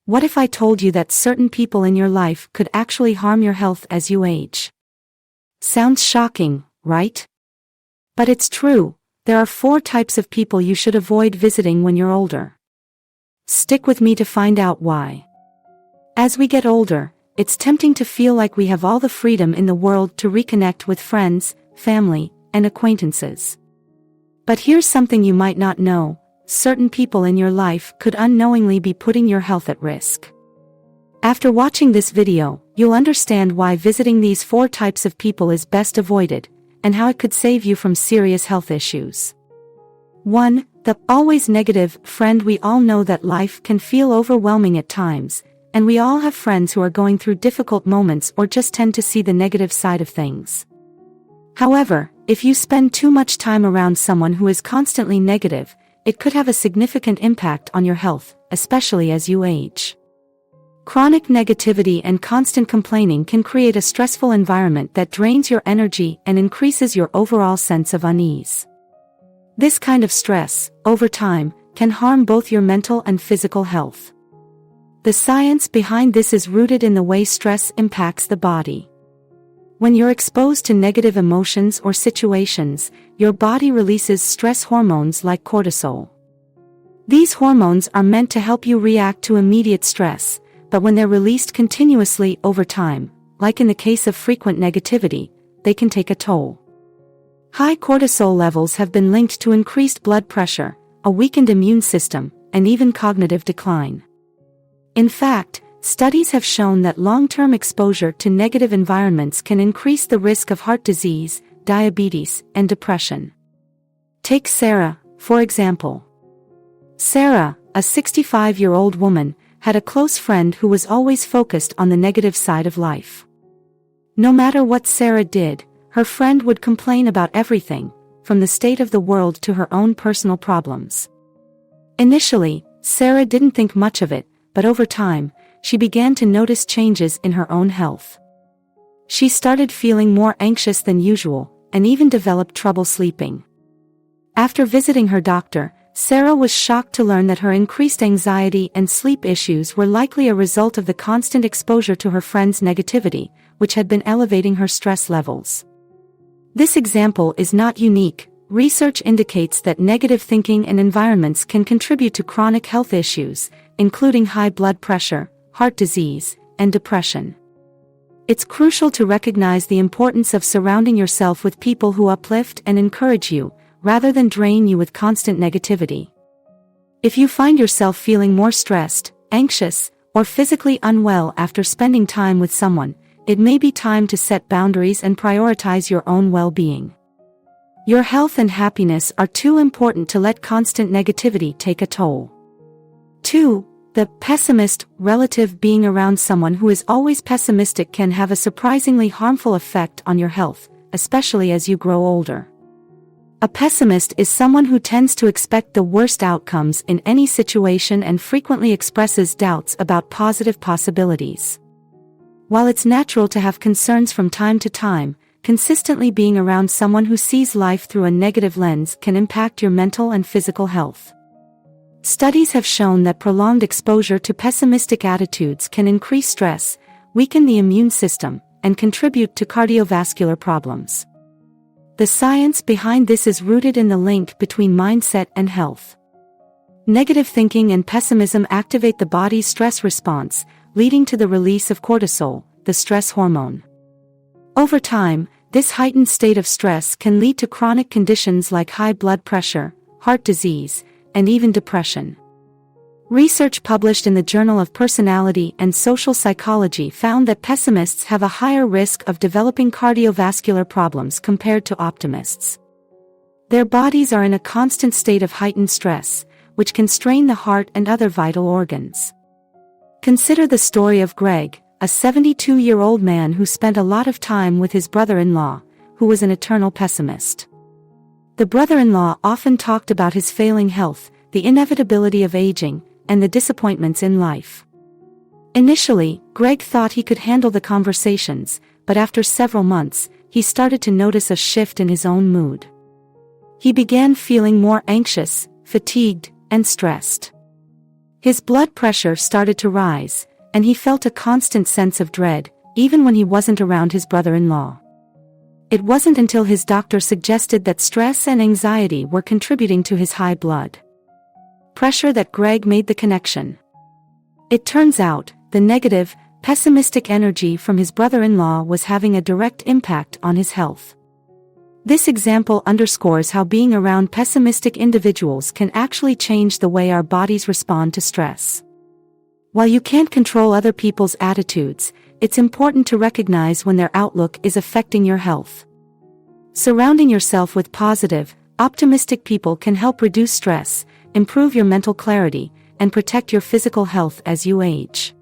What if I told you that certain people in your life could actually harm your health as you age? Sounds shocking, right? But it's true. There are 4 types of people you should avoid visiting when you're older. Stick with me to find out why. As we get older, it's tempting to feel like we have all the freedom in the world to reconnect with friends, family, and acquaintances. But here's something you might not know: certain people in your life could unknowingly be putting your health at risk. After watching this video, you'll understand why visiting these 4 types of people is best avoided, and how it could save you from serious health issues. 1. The always negative friend. We all know that life can feel overwhelming at times, and we all have friends who are going through difficult moments or just tend to see the negative side of things. However, if you spend too much time around someone who is constantly negative, it could have a significant impact on your health, especially as you age. Chronic negativity and constant complaining can create a stressful environment that drains your energy and increases your overall sense of unease. This kind of stress, over time, can harm both your mental and physical health. The science behind this is rooted in the way stress impacts the body. When you're exposed to negative emotions or situations, your body releases stress hormones like cortisol. These hormones are meant to help you react to immediate stress, but when they're released continuously over time, like in the case of frequent negativity, they can take a toll. High cortisol levels have been linked to increased blood pressure, a weakened immune system, and even cognitive decline. In fact, studies have shown that long-term exposure to negative environments can increase the risk of heart disease, diabetes, and depression. Take Sarah, for example. Sarah, a 65-year-old woman, had a close friend who was always focused on the negative side of life. No matter what Sarah did, her friend would complain about everything, from the state of the world to her own personal problems. Initially, Sarah didn't think much of it, but over time, she began to notice changes in her own health. She started feeling more anxious than usual, and even developed trouble sleeping. After visiting her doctor, Sarah was shocked to learn that her increased anxiety and sleep issues were likely a result of the constant exposure to her friend's negativity, which had been elevating her stress levels. This example is not unique. Research indicates that negative thinking and environments can contribute to chronic health issues, including high blood pressure, heart disease, and depression. It's crucial to recognize the importance of surrounding yourself with people who uplift and encourage you, rather than drain you with constant negativity. If you find yourself feeling more stressed, anxious, or physically unwell after spending time with someone, it may be time to set boundaries and prioritize your own well-being. Your health and happiness are too important to let constant negativity take a toll. 2. The pessimist relative. Being around someone who is always pessimistic can have a surprisingly harmful effect on your health, especially as you grow older. A pessimist is someone who tends to expect the worst outcomes in any situation and frequently expresses doubts about positive possibilities. While it's natural to have concerns from time to time, consistently being around someone who sees life through a negative lens can impact your mental and physical health. Studies have shown that prolonged exposure to pessimistic attitudes can increase stress, weaken the immune system, and contribute to cardiovascular problems. The science behind this is rooted in the link between mindset and health. Negative thinking and pessimism activate the body's stress response, leading to the release of cortisol, the stress hormone. Over time, this heightened state of stress can lead to chronic conditions like high blood pressure, heart disease, and even depression. Research published in the Journal of Personality and Social Psychology found that pessimists have a higher risk of developing cardiovascular problems compared to optimists. Their bodies are in a constant state of heightened stress, which can strain the heart and other vital organs. Consider the story of Greg, a 72-year-old man who spent a lot of time with his brother-in-law, who was an eternal pessimist. The brother-in-law often talked about his failing health, the inevitability of aging, and the disappointments in life. Initially, Greg thought he could handle the conversations, but after several months, he started to notice a shift in his own mood. He began feeling more anxious, fatigued, and stressed. His blood pressure started to rise, and he felt a constant sense of dread, even when he wasn't around his brother-in-law. It wasn't until his doctor suggested that stress and anxiety were contributing to his high blood pressure that Greg made the connection. It turns out, the negative, pessimistic energy from his brother-in-law was having a direct impact on his health. This example underscores how being around pessimistic individuals can actually change the way our bodies respond to stress. While you can't control other people's attitudes, it's important to recognize when their outlook is affecting your health. Surrounding yourself with positive, optimistic people can help reduce stress, improve your mental clarity, and protect your physical health as you age.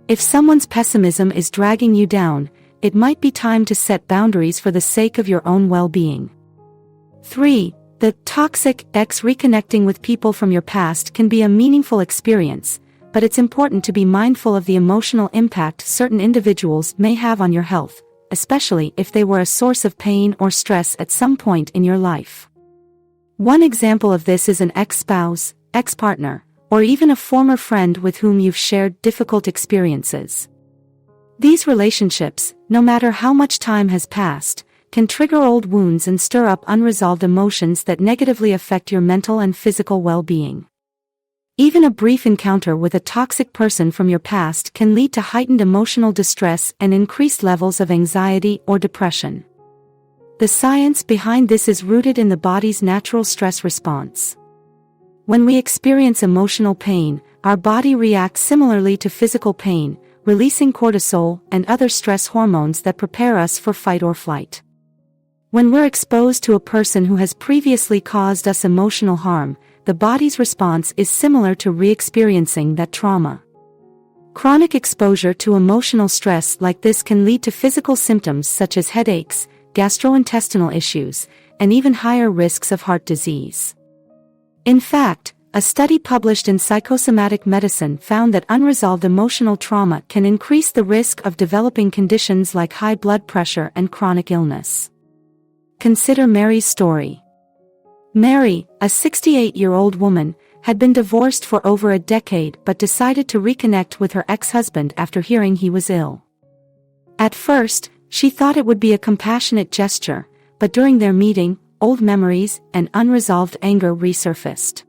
If someone's pessimism is dragging you down, it might be time to set boundaries for the sake of your own well-being. 3. The toxic ex reconnecting with people from your past can be a meaningful experience, but it's important to be mindful of the emotional impact certain individuals may have on your health, especially if they were a source of pain or stress at some point in your life. One example of this is an ex-spouse, ex-partner, or even a former friend with whom you've shared difficult experiences. These relationships, no matter how much time has passed, can trigger old wounds and stir up unresolved emotions that negatively affect your mental and physical well-being. Even a brief encounter with a toxic person from your past can lead to heightened emotional distress and increased levels of anxiety or depression. The science behind this is rooted in the body's natural stress response. When we experience emotional pain, our body reacts similarly to physical pain, releasing cortisol and other stress hormones that prepare us for fight or flight. When we're exposed to a person who has previously caused us emotional harm, the body's response is similar to re-experiencing that trauma. Chronic exposure to emotional stress like this can lead to physical symptoms such as headaches, gastrointestinal issues, and even higher risks of heart disease. In fact, a study published in Psychosomatic Medicine found that unresolved emotional trauma can increase the risk of developing conditions like high blood pressure and chronic illness. Consider Mary's story. Mary, a 68-year-old woman, had been divorced for over a decade but decided to reconnect with her ex-husband after hearing he was ill. At first, she thought it would be a compassionate gesture, but during their meeting, old memories and unresolved anger resurfaced.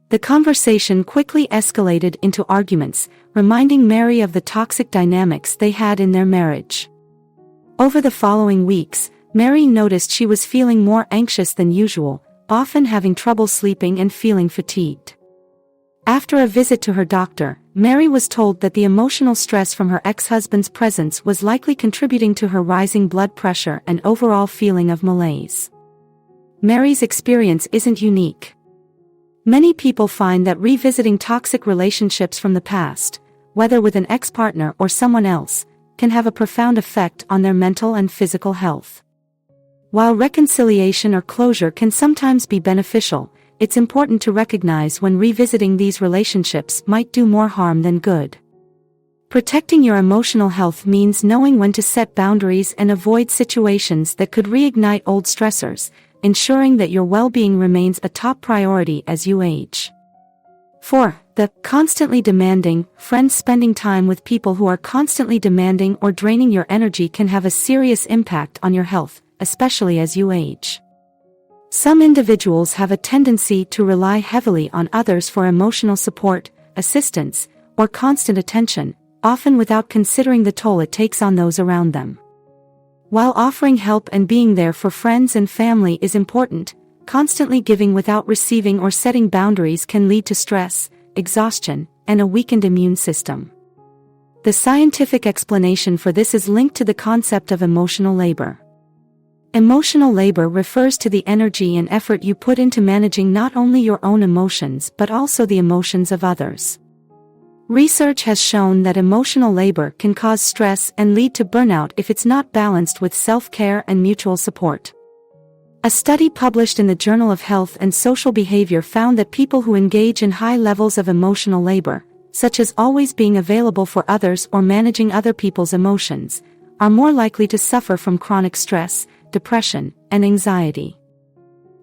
The conversation quickly escalated into arguments, reminding Mary of the toxic dynamics they had in their marriage. Over the following weeks, Mary noticed she was feeling more anxious than usual, often having trouble sleeping and feeling fatigued. After a visit to her doctor, Mary was told that the emotional stress from her ex-husband's presence was likely contributing to her rising blood pressure and overall feeling of malaise. Mary's experience isn't unique. Many people find that revisiting toxic relationships from the past, whether with an ex-partner or someone else, can have a profound effect on their mental and physical health. While reconciliation or closure can sometimes be beneficial, it's important to recognize when revisiting these relationships might do more harm than good. Protecting your emotional health means knowing when to set boundaries and avoid situations that could reignite old stressors, ensuring that your well-being remains a top priority as you age. 4. The constantly demanding friends. Spending time with people who are constantly demanding or draining your energy can have a serious impact on your health, especially as you age. Some individuals have a tendency to rely heavily on others for emotional support, assistance, or constant attention, often without considering the toll it takes on those around them. While offering help and being there for friends and family is important, constantly giving without receiving or setting boundaries can lead to stress, exhaustion, and a weakened immune system. The scientific explanation for this is linked to the concept of emotional labor. Emotional labor refers to the energy and effort you put into managing not only your own emotions but also the emotions of others. Research has shown that emotional labor can cause stress and lead to burnout if it's not balanced with self-care and mutual support. A study published in the Journal of Health and Social Behavior found that people who engage in high levels of emotional labor, such as always being available for others or managing other people's emotions, are more likely to suffer from chronic stress, depression, and anxiety.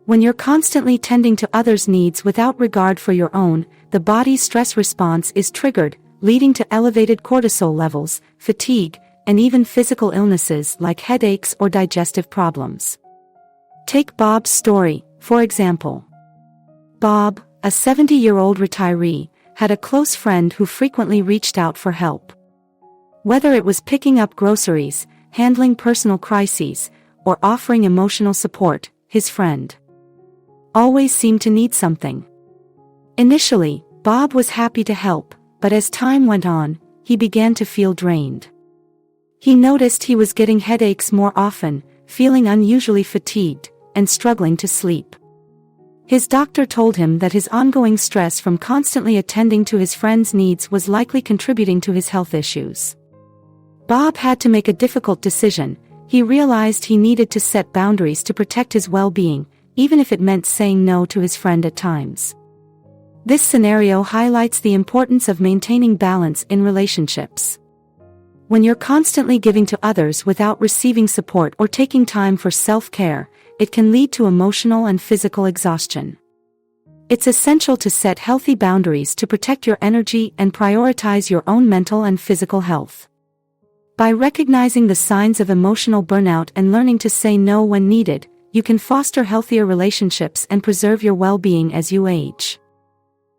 When you're constantly tending to others' needs without regard for your own, the body's stress response is triggered, leading to elevated cortisol levels, fatigue, and even physical illnesses like headaches or digestive problems. Take Bob's story, for example. Bob, a 70-year-old retiree, had a close friend who frequently reached out for help. Whether it was picking up groceries, handling personal crises, or offering emotional support, his friend always seemed to need something. Initially, Bob was happy to help, but as time went on, he began to feel drained. He noticed he was getting headaches more often, feeling unusually fatigued, and struggling to sleep. His doctor told him that his ongoing stress from constantly attending to his friend's needs was likely contributing to his health issues. Bob had to make a difficult decision. He realized he needed to set boundaries to protect his well-being, even if it meant saying no to his friend at times. This scenario highlights the importance of maintaining balance in relationships. When you're constantly giving to others without receiving support or taking time for self-care, it can lead to emotional and physical exhaustion. It's essential to set healthy boundaries to protect your energy and prioritize your own mental and physical health. By recognizing the signs of emotional burnout and learning to say no when needed, you can foster healthier relationships and preserve your well-being as you age.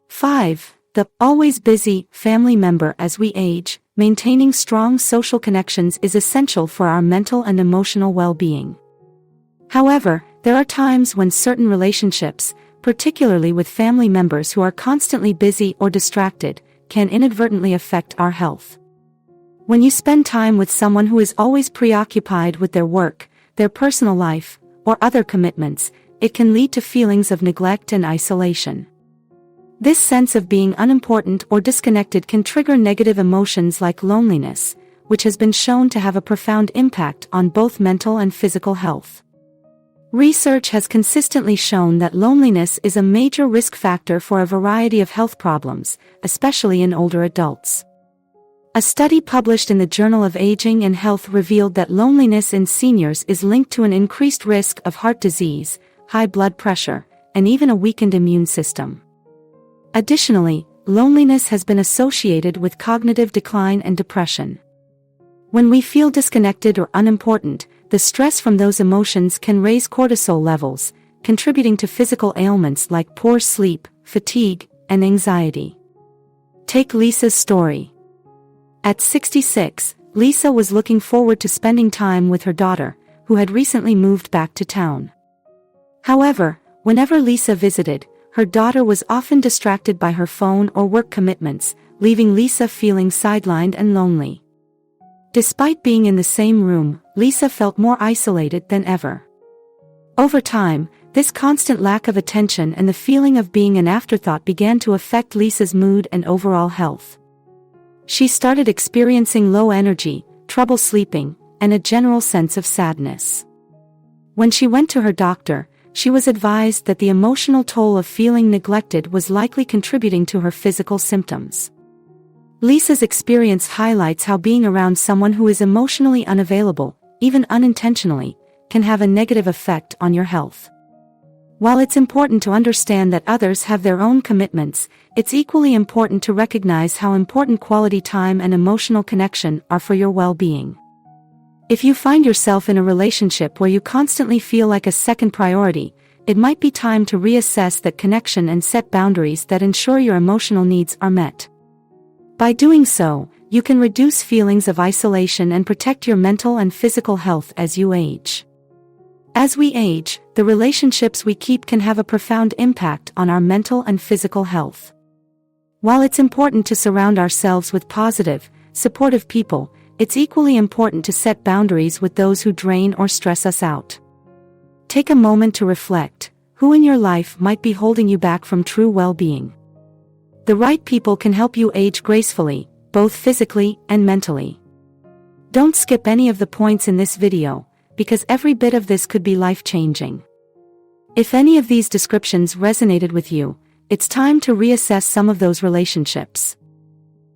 5. The always busy family member as we age. Maintaining strong social connections is essential for our mental and emotional well-being. However, there are times when certain relationships, particularly with family members who are constantly busy or distracted, can inadvertently affect our health. When you spend time with someone who is always preoccupied with their work, their personal life, or other commitments, it can lead to feelings of neglect and isolation. This sense of being unimportant or disconnected can trigger negative emotions like loneliness, which has been shown to have a profound impact on both mental and physical health. Research has consistently shown that loneliness is a major risk factor for a variety of health problems, especially in older adults. A study published in the Journal of Aging and Health revealed that loneliness in seniors is linked to an increased risk of heart disease, high blood pressure, and even a weakened immune system. Additionally, loneliness has been associated with cognitive decline and depression. When we feel disconnected or unimportant, the stress from those emotions can raise cortisol levels, contributing to physical ailments like poor sleep, fatigue, and anxiety. Take Lisa's story. At 66, Lisa was looking forward to spending time with her daughter, who had recently moved back to town. However, whenever Lisa visited, her daughter was often distracted by her phone or work commitments, leaving Lisa feeling sidelined and lonely. Despite being in the same room, Lisa felt more isolated than ever. Over time, this constant lack of attention and the feeling of being an afterthought began to affect Lisa's mood and overall health. She started experiencing low energy, trouble sleeping, and a general sense of sadness. When she went to her doctor, she was advised that the emotional toll of feeling neglected was likely contributing to her physical symptoms. Lisa's experience highlights how being around someone who is emotionally unavailable, even unintentionally, can have a negative effect on your health. While it's important to understand that others have their own commitments, it's equally important to recognize how important quality time and emotional connection are for your well-being. If you find yourself in a relationship where you constantly feel like a second priority, it might be time to reassess that connection and set boundaries that ensure your emotional needs are met. By doing so, you can reduce feelings of isolation and protect your mental and physical health as you age. As we age, the relationships we keep can have a profound impact on our mental and physical health. While it's important to surround ourselves with positive, supportive people, it's equally important to set boundaries with those who drain or stress us out. Take a moment to reflect: who in your life might be holding you back from true well-being? The right people can help you age gracefully, both physically and mentally. Don't skip any of the points in this video, because every bit of this could be life-changing. If any of these descriptions resonated with you, it's time to reassess some of those relationships.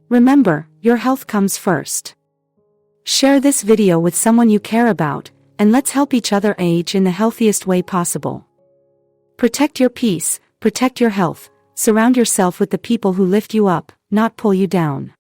Remember, your health comes first. Share this video with someone you care about, and let's help each other age in the healthiest way possible. Protect your peace, protect your health, surround yourself with the people who lift you up, not pull you down.